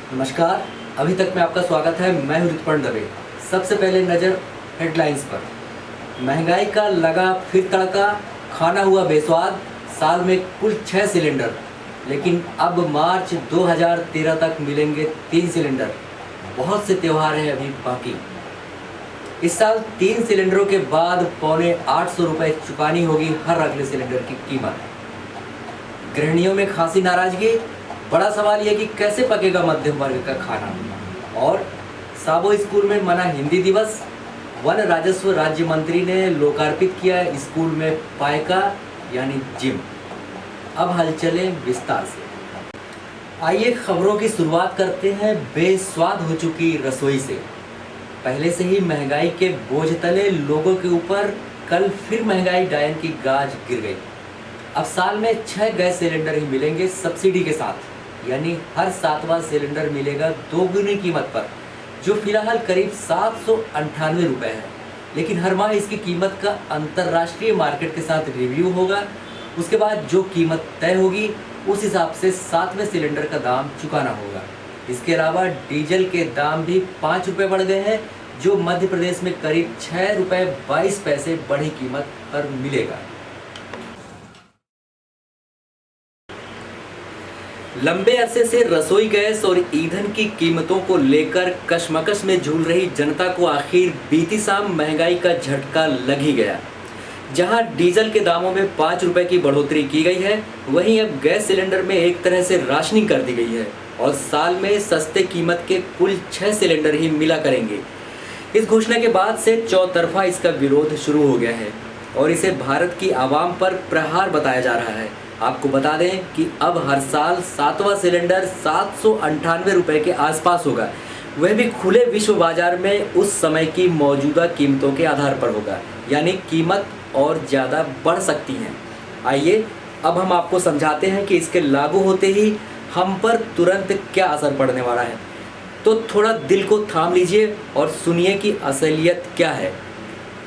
नमस्कार। अभी तक में आपका स्वागत है। मैं हूं ऋतुपर्ण दवे। सबसे पहले नज़र हेडलाइंस पर। महंगाई का लगा फिर तड़का, खाना हुआ बेस्वाद। साल में कुल 6 सिलेंडर, लेकिन अब मार्च 2013 तक मिलेंगे 3 सिलेंडर। बहुत से त्यौहार हैं अभी बाकी। इस साल 3 सिलेंडरों के बाद पौने 800 रुपये चुकानी होगी हर अगले सिलेंडर की कीमत। गृहिणियों में खासी नाराजगी। बड़ा सवाल यह कि कैसे पकेगा मध्यम वर्ग का खाना। और साबो स्कूल में मना हिंदी दिवस। वन राजस्व राज्य मंत्री ने लोकार्पित किया स्कूल में पायका यानी जिम। अब हलचलें विस्तार से। आइए खबरों की शुरुआत करते हैं बेस्वाद हो चुकी रसोई से। पहले से ही महंगाई के बोझ तले लोगों के ऊपर कल फिर महंगाई डायन की गाज गिर गई। अब साल में 6 गैस सिलेंडर ही मिलेंगे सब्सिडी के साथ, यानी हर 7वां सिलेंडर मिलेगा दोगुनी कीमत पर, जो फिलहाल करीब 798 रुपये है। लेकिन हर माह इसकी कीमत का अंतर्राष्ट्रीय मार्केट के साथ रिव्यू होगा। उसके बाद जो कीमत तय होगी उस हिसाब से 7वें सिलेंडर का दाम चुकाना होगा। इसके अलावा डीजल के दाम भी 5 रुपये बढ़ गए हैं, जो मध्य प्रदेश में करीब 6 रुपये 22 पैसे बढ़ी कीमत पर मिलेगा। लंबे अरसे से रसोई गैस और ईंधन की कीमतों को लेकर कशमकश में झूल रही जनता को आखिर बीती शाम महंगाई का झटका लग ही गया। जहां डीजल के दामों में 5 रुपए की बढ़ोतरी की गई है, वहीं अब गैस सिलेंडर में एक तरह से राशनिंग कर दी गई है और साल में सस्ते कीमत के कुल 6 सिलेंडर ही मिला करेंगे। इस घोषणा के बाद से चौतरफा इसका विरोध शुरू हो गया है और इसे भारत की आवाम पर प्रहार बताया जा रहा है। आपको बता दें कि अब हर साल 7वां सिलेंडर 798 रुपये के आसपास होगा, वह भी खुले विश्व बाजार में उस समय की मौजूदा कीमतों के आधार पर होगा, यानी कीमत और ज़्यादा बढ़ सकती हैं। आइए अब हम आपको समझाते हैं कि इसके लागू होते ही हम पर तुरंत क्या असर पड़ने वाला है। तो थोड़ा दिल को थाम लीजिए और सुनिए कि असलियत क्या है।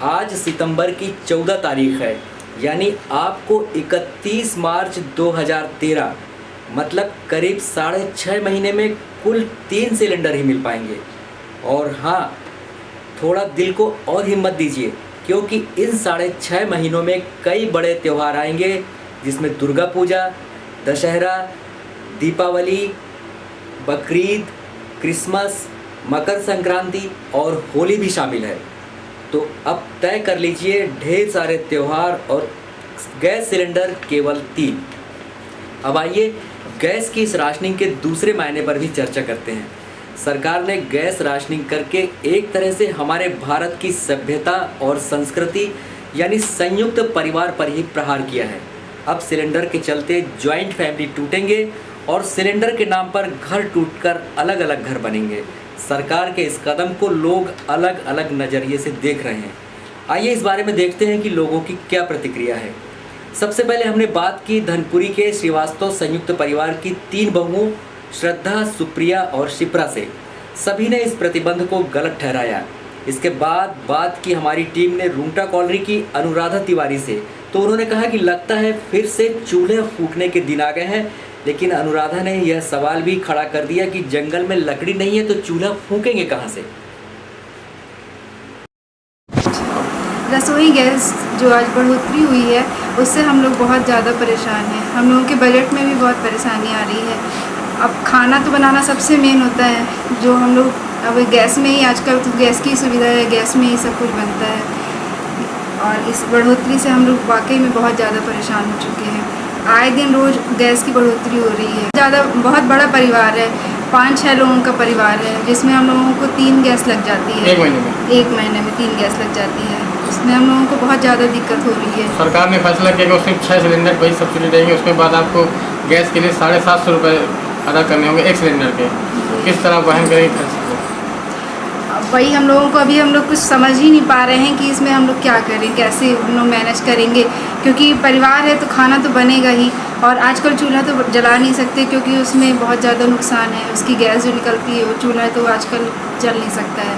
आज सितंबर की 14 तारीख है, यानी आपको 31 मार्च 2013 मतलब करीब 6.5 महीने में कुल 3 सिलेंडर ही मिल पाएंगे। और हाँ, थोड़ा दिल को और हिम्मत दीजिए, क्योंकि इन 6.5 महीनों में कई बड़े त्यौहार आएंगे, जिसमें दुर्गा पूजा, दशहरा, दीपावली, बकरीद, क्रिसमस, मकर संक्रांति और होली भी शामिल है। तो अब तय कर लीजिए ढेर सारे त्यौहार और गैस सिलेंडर केवल 3। अब आइए गैस की इस राशनिंग के दूसरे मायने पर भी चर्चा करते हैं। सरकार ने गैस राशनिंग करके एक तरह से हमारे भारत की सभ्यता और संस्कृति यानी संयुक्त परिवार पर ही प्रहार किया है। अब सिलेंडर के चलते ज्वाइंट फैमिली टूटेंगे और सिलेंडर के नाम पर घर टूटकर अलग अलग घर बनेंगे। सरकार के इस कदम को लोग अलग अलग नज़रिए से देख रहे हैं। आइए इस बारे में देखते हैं कि लोगों की क्या प्रतिक्रिया है। सबसे पहले हमने बात की धनपुरी के श्रीवास्तव संयुक्त परिवार की 3 बहुओं श्रद्धा, सुप्रिया और शिप्रा से। सभी ने इस प्रतिबंध को गलत ठहराया। इसके बाद बात की हमारी टीम ने रूंगटा कॉलोनी की अनुराधा तिवारी से। तो उन्होंने कहा कि लगता है फिर से चूल्हे फूकने के दिन आ गए हैं। लेकिन अनुराधा ने यह सवाल भी खड़ा कर दिया कि जंगल में लकड़ी नहीं है तो चूल्हा फूकेंगे कहाँ से। रसोई गैस जो आज बढ़ोतरी हुई है, उससे हम लोग बहुत ज़्यादा परेशान हैं। हम लोगों के बजट में भी बहुत परेशानी आ रही है। अब खाना तो बनाना सबसे मेन होता है, जो हम लोग अब गैस में ही, आजकल तो गैस की सुविधा है, गैस में ही सब कुछ बनता है। और इस बढ़ोतरी से हम लोग वाकई में बहुत ज़्यादा परेशान हो चुके हैं। आए दिन रोज़ गैस की बढ़ोतरी हो रही है। बहुत बड़ा परिवार है, 5-6 लोगों का परिवार है, जिसमें हम लोगों को 3 गैस लग जाती है। एक महीने में 3 गैस लग जाती है। उसमें हम लोगों को बहुत ज़्यादा दिक्कत हो रही है। सरकार ने फैसला किया कि सिर्फ 6 सिलेंडर वही सब्सिडी देंगे। उसके बाद आपको गैस के लिए 750 रुपये अदा करने होंगे एक सिलेंडर के। किस तरह वहन करेंगे खर्च? वही हम लोगों को अभी हम लोग कुछ समझ ही नहीं पा रहे हैं कि इसमें हम लोग क्या करें, कैसे हम लोग मैनेज करेंगे, क्योंकि परिवार है तो खाना तो बनेगा ही। और आजकल चूल्हा तो जला नहीं सकते, क्योंकि उसमें बहुत ज़्यादा नुकसान है। उसकी गैस जो निकलती है, वो चूल्हा तो आजकल चल नहीं सकता है,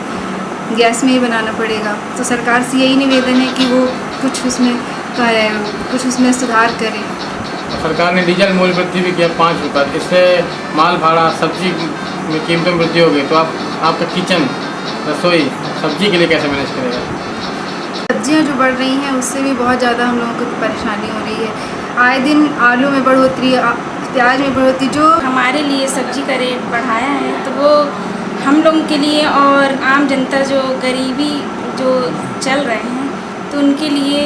गैस में ही बनाना पड़ेगा। तो सरकार से यही निवेदन है कि वो कुछ उसमें सुधार करें। सरकार ने डीजल मूल्य वृद्धि भी किया 5 रुपये। इससे माल भाड़ा, सब्जी में कीमतों में वृद्धि हो गई तो आपका किचन, रसोई, सब्जी के लिए कैसे मैनेज करेगा? सब्जियां जो बढ़ रही हैं उससे भी बहुत ज़्यादा हम लोगों को परेशानी हो रही है। आए दिन आलू में बढ़ोतरी, प्याज में बढ़ोतरी, जो हमारे लिए सब्जी का रेट बढ़ाया है तो वो हम लोगों के लिए और आम जनता जो गरीबी जो चल रहे हैं तो उनके लिए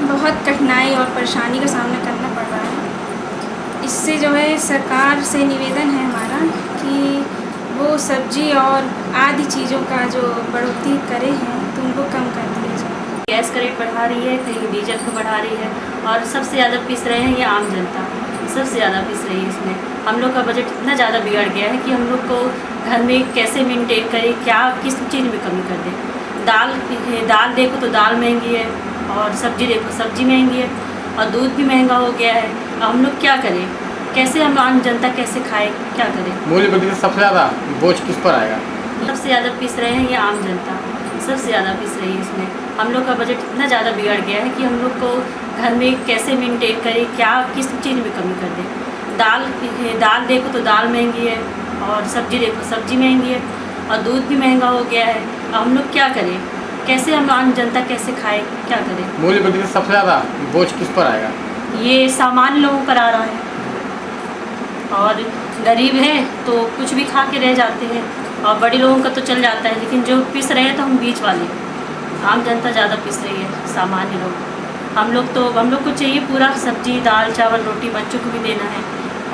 बहुत कठिनाई और परेशानी का सामना करना पड़ रहा है। इससे जो है सरकार से निवेदन है हमारा कि वो सब्जी और आदि चीज़ों का जो बढ़ोतरी करे हैं तो उनको कम कर दिया जाए। गैस का रेट बढ़ा रही है, कहीं डीजल को बढ़ा रही है और सबसे ज़्यादा पिस रहे हैं ये आम जनता, सबसे ज़्यादा पिस रही है। इसमें हम लोग का बजट इतना ज़्यादा बिगड़ गया है कि हम लोग को घर में कैसे मेंटेन करें, क्या किस चीज़ में कमी कर दें। दाल देखो तो दाल महंगी है और सब्जी देखो सब्जी महंगी है और दूध भी महंगा हो गया है। अब हम लोग क्या करें, कैसे हम आम जनता कैसे खाए, क्या करें? मूल्य वृद्धि से सबसे ज़्यादा बोझ किस पर आएगा? सबसे ज़्यादा पिस रहे हैं ये आम जनता, सबसे ज़्यादा पिस रही है। इसमें हम लोग का बजट इतना ज़्यादा बिगड़ गया है कि हम लोग को घर में कैसे मेंटेन करें, क्या किस चीज़ में कमी कर दें। दाल देखो तो दाल महंगी है और सब्जी देखो सब्जी महंगी है और दूध भी महंगा हो गया है। अब हम लोग क्या करें, कैसे हम आम जनता कैसे खाए, क्या करें? मूल्य वृद्धि से सबसे ज़्यादा बोझ किस पर आएगा? ये सामान्य लोगों पर आ रहा है और गरीब है तो कुछ भी खा के रह जाते हैं और बड़े लोगों का तो चल जाता है, लेकिन जो पिस रहे हैं तो हम बीच वाले, आम जनता ज़्यादा पिस रही है, सामान्य लोग। हम लोग को चाहिए पूरा सब्जी दाल चावल रोटी बच्चों को भी देना है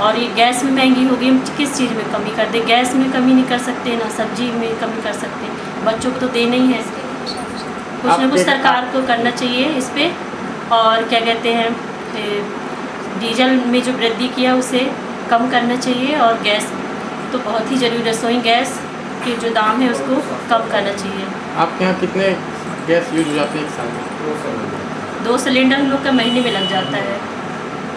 और ये गैस में महंगी होगी, हम किस चीज़ में कमी कर दें? गैस में कमी नहीं कर सकते, ना सब्जी में कमी कर सकते, बच्चों को तो देना ही है। कुछ ना कुछ सरकार को करना चाहिए इस पर। और क्या कहते हैं, डीजल में जो वृद्धि किया उसे कम करना चाहिए और गैस तो बहुत ही ज़रूरी, रसोई गैस के जो दाम है उसको कम करना चाहिए। आपके यहाँ कितने गैस यूज हो जाते हैं एक साल में? 2 सिलेंडर हम लोग का महीने में लग जाता है।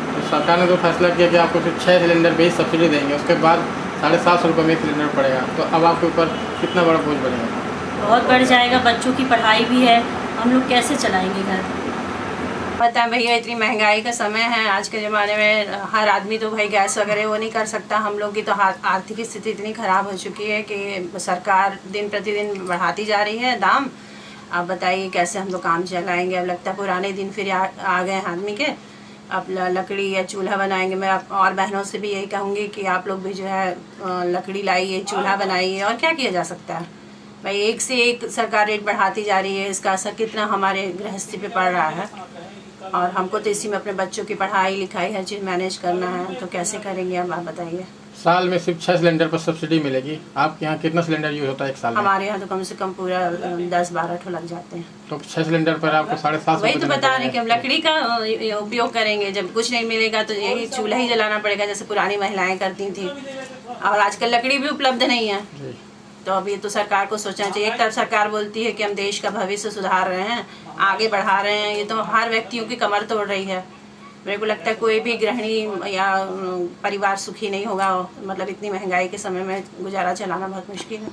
तो सरकार ने तो फैसला किया कि आपको सिर्फ 6 सिलेंडर पे ही सब्सिडी देंगे, उसके बाद 750 रुपये में एक सिलेंडर पड़ेगा, तो अब आपके ऊपर कितना बड़ा बोझ बढ़ेगा? बहुत बढ़ जाएगा, बच्चों की पढ़ाई भी है, हम लोग कैसे चलाएंगे घर? पता है भैया, इतनी महंगाई का समय है आज के ज़माने में, हर आदमी तो भाई गैस वगैरह वो नहीं कर सकता। हम लोग की तो आर्थिक स्थिति इतनी ख़राब हो चुकी है कि सरकार दिन प्रतिदिन बढ़ाती जा रही है दाम। अब बताइए कैसे हम लोग काम चलाएंगे? अब लगता है पुराने दिन फिर आ गए हैं आदमी के। अब लकड़ी या चूल्हा बनाएंगे। मैं और बहनों से भी यही कहूँगी कि आप लोग भी जो है लकड़ी लाइए, चूल्हा बनाइए। और क्या किया जा सकता है भाई, एक से एक सरकार रेट बढ़ाती जा रही है, इसका असर कितना हमारे गृहस्थी पे पड़ रहा है। और हमको तो इसी में अपने बच्चों की पढ़ाई लिखाई हर चीज़ मैनेज करना है, तो कैसे करेंगे अब आप बताइए। साल में सिर्फ 6 सिलेंडर पर सब्सिडी मिलेगी। आपके यहाँ कितना सिलेंडर यूज होता है एक साल में? हमारे यहाँ तो कम से कम पूरा 10-12 ठो लग जाते हैं। तो 6 सिलेंडर पर आपको 750 वही तो बता रहे हैं कि हम लकड़ी का उपयोग करेंगे। जब कुछ नहीं मिलेगा तो यही चूल्हा ही जलाना पड़ेगा, जैसे पुरानी महिलाएं करती थी। और आजकल लकड़ी भी उपलब्ध नहीं है, तो अब ये तो सरकार को सोचना चाहिए। एक तरफ सरकार बोलती है कि हम देश का भविष्य सुधार रहे हैं, आगे बढ़ा रहे हैं, ये तो हर व्यक्तियों की कमर तोड़ रही है। मेरे को लगता है कोई भी गृहिणी या परिवार सुखी नहीं होगा, मतलब इतनी महंगाई के समय में गुजारा चलाना बहुत मुश्किल है।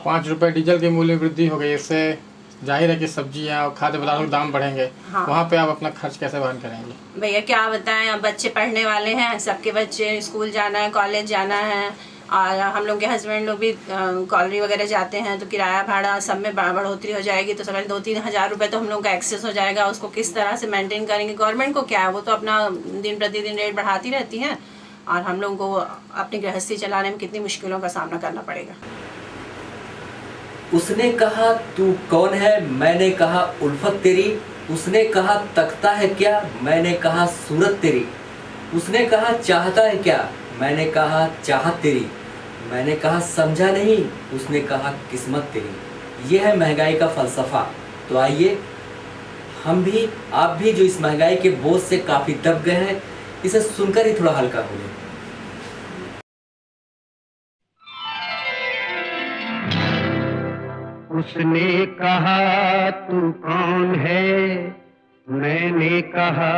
5 रुपये डीजल की मूल्य वृद्धि हो गई, इससे जाहिर है कि सब्जियाँ और खाद्य पदार्थों के दाम बढ़ेंगे। हाँ। वहाँ पे आप अपना खर्च कैसे वहन करेंगे? भैया क्या बताएं, अब बच्चे पढ़ने वाले हैं, सबके बच्चे स्कूल जाना है, कॉलेज जाना है, और हम लोग के हस्बैंड लोग भी कॉलेज वगैरह जाते हैं, तो किराया भाड़ा सब में बढ़ोतरी हो जाएगी। तो समझ 2-3 हज़ार रुपये तो हम लोग का एक्सेस हो जाएगा। उसको किस तरह से मेंटेन करेंगे? गवर्नमेंट को क्या है, वो तो अपना दिन प्रतिदिन रेट बढ़ाती रहती है और हम लोगों को अपनी गृहस्थी चलाने में कितनी मुश्किलों का सामना करना पड़ेगा। उसने कहा तू कौन है, मैंने कहा उल्फत तेरी। उसने कहा तकता है क्या, मैंने कहा सूरत तेरी। उसने कहा चाहता है क्या, मैंने कहा चाहत तेरी। मैंने कहा समझा नहीं, उसने कहा किस्मत तेरी। ये है महंगाई का फलसफा। तो आइए हम भी, आप भी जो इस महंगाई के बोझ से काफ़ी दब गए हैं, इसे सुनकर ही थोड़ा हल्का हो जाए। उसने कहा तू कौन है, मैंने कहा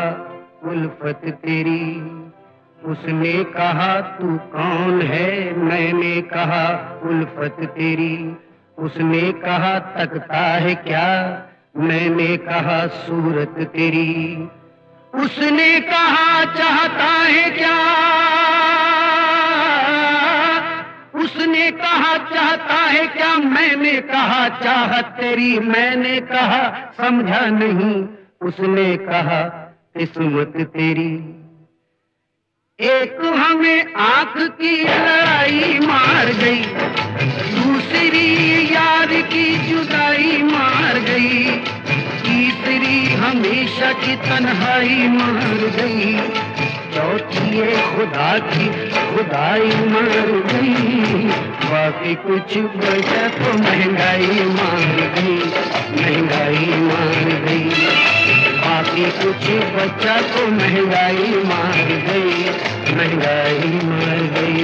उल्फत तेरी। उसने कहा तू कौन है, मैंने कहा उल्फत तेरी। उसने कहा तकता है क्या, मैंने कहा सूरत तेरी। उसने कहा चाहता है क्या, उसने उसने कहा चाहता है क्या, मैंने कहा चाहत तेरी, मैंने कहा समझा नहीं, उसने कहा किस्मत तेरी। एक हमें आंख की लड़ाई मार गई, दूसरी यार की जुदाई मार गई, तीसरी हमेशा की तन्हाई मार गई, चौथी ये खुदा की खुदाई मार गई, बाकी कुछ बचा तो महंगाई मार गई, महंगाई मार गई, बाकी कुछ बचा तो महंगाई मार गई, महंगाई मार गई।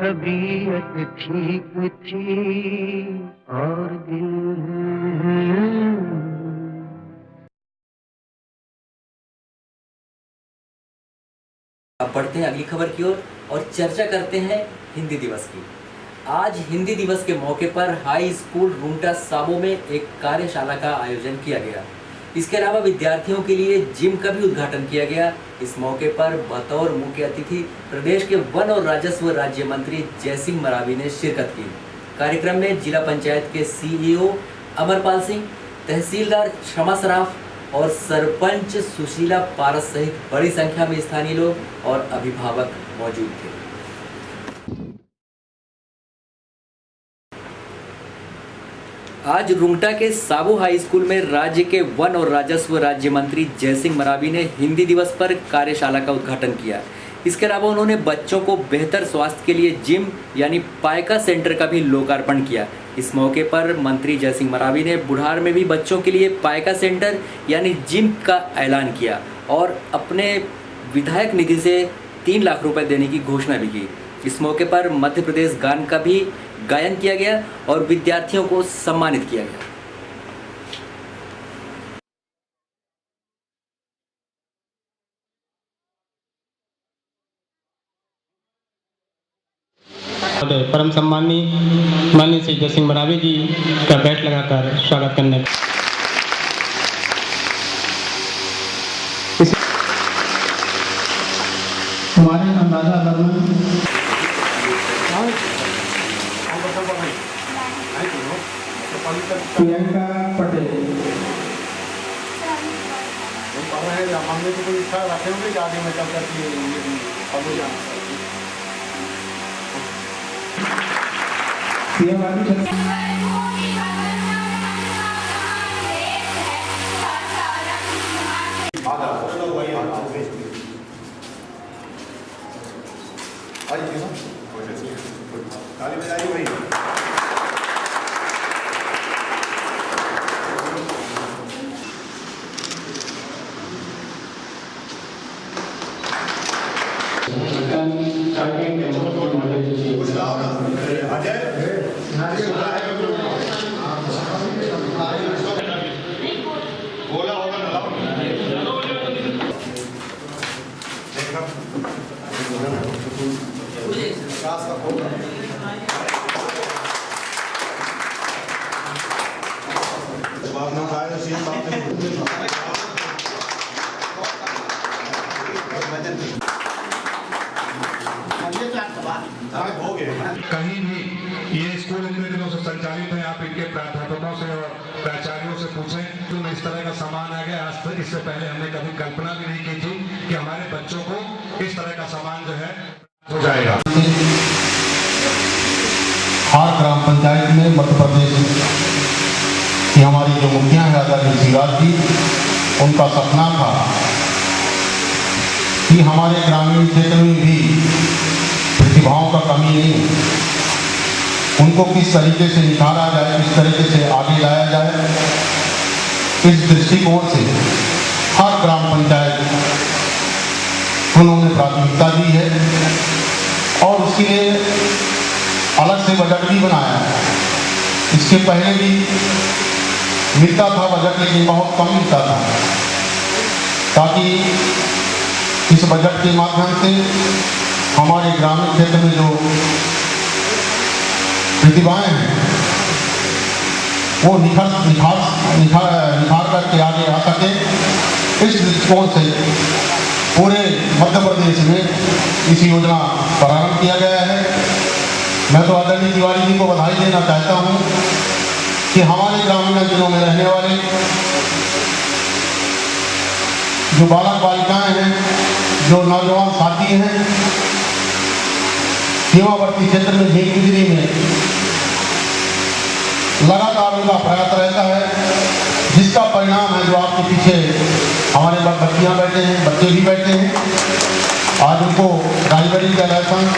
तबीयत ठीक थी और अब बढ़ते हैं अगली खबर की ओर और चर्चा करते हैं हिंदी दिवस की। आज हिंदी दिवस के मौके पर हाई स्कूल रूंटा साबो में एक कार्यशाला का आयोजन किया गया। इसके अलावा विद्यार्थियों के लिए जिम का भी उद्घाटन किया गया। इस मौके पर बतौर मुख्य अतिथि प्रदेश के वन और राजस्व राज्य मंत्री जयसिंह मरावी ने शिरकत की। कार्यक्रम में जिला पंचायत के सीईओ अमरपाल सिंह, तहसीलदार क्षमा सराफ और सरपंच सुशीला पारस सहित बड़ी संख्या में स्थानीय लोग और अभिभावक मौजूद थे। आज रुंगटा के साबो हाई स्कूल में राज्य के वन और राजस्व राज्य मंत्री जयसिंह मरावी ने हिंदी दिवस पर कार्यशाला का उद्घाटन किया। इसके अलावा उन्होंने बच्चों को बेहतर स्वास्थ्य के लिए जिम यानी पायका सेंटर का भी लोकार्पण किया। इस मौके पर मंत्री जयसिंह मरावी ने बुढ़ार में भी बच्चों के लिए पायका सेंटर यानी जिम का ऐलान किया और अपने विधायक निधि से 3 लाख रुपए देने की घोषणा भी की। इस मौके पर मध्य प्रदेश गान का भी गायन किया गया और विद्यार्थियों को सम्मानित किया गया। परम सम्माननीय माननीय श्री जयसिंह मरावी जी का बैठ लगाकर स्वागत करने हमारे अंदाजा बर्मन प्रियंका पटेल हमने तो कोई इच्छा रखे होंगे कि आगे में चल करके कहीं भी ये स्कूल इतने दिनों से संचालित है, आप इनके प्राध्यापकों से और प्राचार्यों से पूछें तो इस तरह का सामान आ गया। आज तक इससे पहले हमने कभी कल्पना भी नहीं की थी कि हमारे बच्चों को इस तरह का सामान जो है हो जाएगा। हर ग्राम पंचायत में मध्य प्रदेश की हमारी जो मुखिया है आजादी सिराज जी, उनका सपना था क्योंकि हमारे ग्रामीण क्षेत्र में भी प्रतिभाओं का कमी नहीं है। उनको किस तरीके से निखारा जाए, किस तरीके से आगे लाया जाए, इस दृष्टिकोण से हर ग्राम पंचायत उन्होंने प्राथमिकता दी है और उसके लिए अलग से बजट भी बनाया है। इसके पहले भी मिलता था बजट, लेकिन बहुत कम मिलता था, ताकि इस बजट के माध्यम से हमारे ग्रामीण क्षेत्र में जो प्रतिभाएं हैं वो निखार करके आगे आ सके। इस दृष्टिकोण से पूरे मध्य प्रदेश में इस योजना प्रारंभ किया गया है। मैं तो आदरणीय तिवारी जी को बधाई देना चाहता हूँ कि हमारे ग्रामीण अंचलों में रहने वाले जो बालक बालिकाएं हैं, जो नौजवान साथी हैं, सीमावर्ती क्षेत्र में झील बिजली में लगातार उनका प्रयास रहता है, जिसका परिणाम है जो आपके पीछे हमारे बच्चियाँ बैठे हैं, बच्चे भी बैठे हैं। आज उनको राजबरी का लाइसेंस,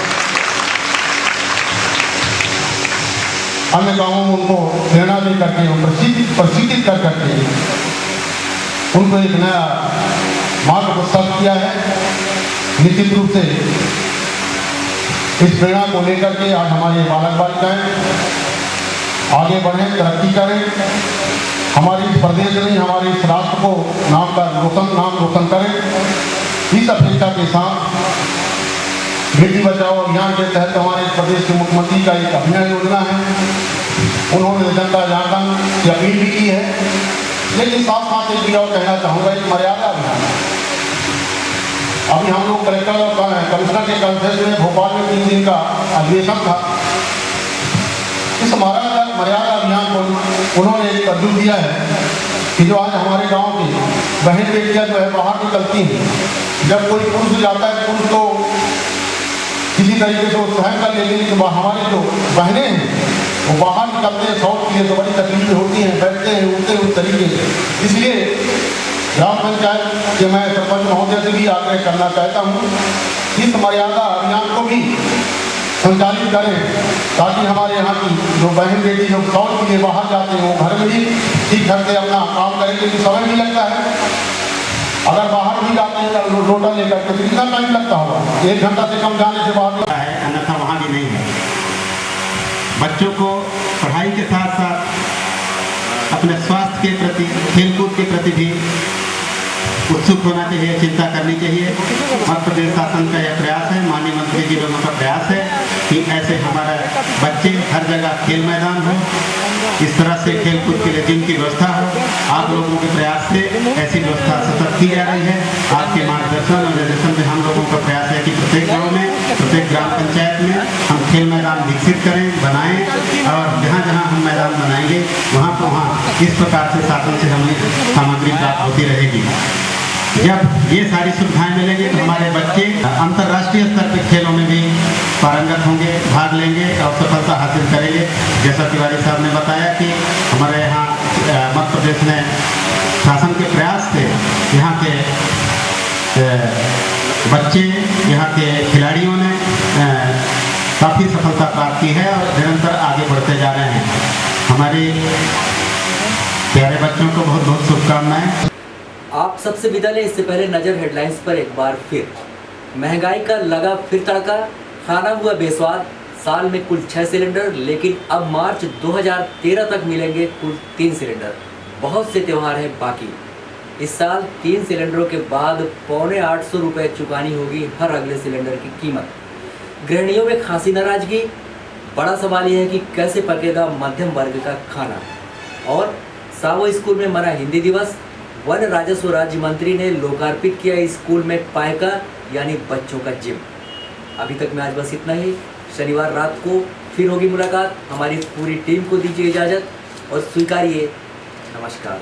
अन्य गाँवों में उनको प्रेरणा दे करके, प्रशिक्षित कर करके उनको एक नया मार्ग प्रस्तुत किया है। निश्चित रूप से इस प्रेरणा को लेकर के आज हमारे बालक बालिकाएं आगे बढ़ें, तरक्की करें, हमारे इस प्रदेश में, हमारे इस राष्ट्र को नाम रोशन करें। इस अपेक्षा के साथ बेटी बचाओ अभियान के तहत हमारे प्रदेश के मुख्यमंत्री का एक अभिनव योजना है। उन्होंने जनता जनार्दन की अपील भी की है, लेकिन साथ साथ एक भी और कहना चाहूँगा, एक मर्यादा अभियान। अभी हम लोग कलेक्टर और कमिश्नर के कॉन्फ्रेंस में भोपाल में 3 दिन का अधिवेशन था। इस मर्यादा अभियान को उन्होंने एक तरजूह दिया है कि जो आज हमारे गांव की बहन बेटियां जो है बाहर निकलती हैं, जब कोई पुरुष जाता है, पुरुष तो किसी तरीके से सहन कर लेते हैं, कि हमारी जो बहनें हैं वो बाहर निकलते हैं शौच के लिए तो बड़ी तकलीफें होती हैं, बैठते हैं, उठते हैं उस तरीके से। इसलिए ग्राम पंचायत के मैं सरपंच महोदय से भी आग्रह करना चाहता हूँ, इस मर्यादा अभियान को भी संचालित करें, ताकि हमारे यहाँ की जो बहन बेटी जो शौच के लिए बाहर जाते हैं वो घर में ही ठीक ढंग से अपना काम करें, क्योंकि समय भी लगता है। अगर बाहर भी जाते हैं लोटा लेकर के तो कितना टाइम लगता होगा, 1 घंटा से कम जाने से बाहर है, अन्यथा वहाँ भी नहीं है। बच्चों को पढ़ाई के साथ साथ अपने स्वास्थ्य के प्रति, खेलकूद के प्रति भी उत्सुक होना चाहिए, चिंता करनी चाहिए। मध्य प्रदेश शासन का यह प्रयास है, माननीय मंत्री जी लोगों का प्रयास है कि ऐसे हमारे बच्चे हर जगह खेल मैदान हो, इस तरह से खेलकूद के लिए जिम की व्यवस्था हो। आप लोगों के प्रयास से ऐसी व्यवस्था सतत की जा रही है। आपके मार्गदर्शन और निर्देशन में हम लोगों का प्रयास है कि प्रत्येक गाँव में, प्रत्येक ग्राम पंचायत में हम खेल मैदान विकसित करें, बनाएं, और जहाँ जहाँ हम मैदान बनाएंगे वहाँ इस प्रकार से शासन से हमें सामग्री प्राप्त होती रहेगी। जब ये सारी सुविधाएं मिलेंगी तो हमारे बच्चे अंतर्राष्ट्रीय स्तर पर खेलों में भी पारंगत होंगे, भाग लेंगे और सफलता हासिल करेंगे। जैसा तिवारी साहब ने बताया कि हमारे यहाँ मध्य प्रदेश में शासन के प्रयास से यहाँ के बच्चे, यहाँ के खिलाड़ियों ने काफ़ी सफलता प्राप्त की है और निरंतर आगे बढ़ते जा रहे हैं। हमारे प्यारे बच्चों को बहुत बहुत शुभकामनाएं। आप सबसे विदा लें, इससे पहले नजर हेडलाइंस पर एक बार फिर। महंगाई का लगा फिर तड़का, खाना हुआ बेस्वाद। साल में कुल 6 सिलेंडर, लेकिन अब मार्च 2013 तक मिलेंगे कुल 3 सिलेंडर। बहुत से त्यौहार हैं बाकी। इस साल 3 सिलेंडरों के बाद 750 रुपये चुकानी होगी हर अगले सिलेंडर की कीमत। गृहिणियों में खासी नाराजगी। बड़ा सवाल यह है कि कैसे पकेगा मध्यम वर्ग का खाना। और सावो स्कूल में मना हिंदी दिवस। वन राजस्व राज्य मंत्री ने लोकार्पित किया स्कूल में पायका यानी बच्चों का जिम। अभी तक में आज बस इतना ही। शनिवार रात को फिर होगी मुलाकात। हमारी पूरी टीम को दीजिए इजाज़त और स्वीकारिए नमस्कार।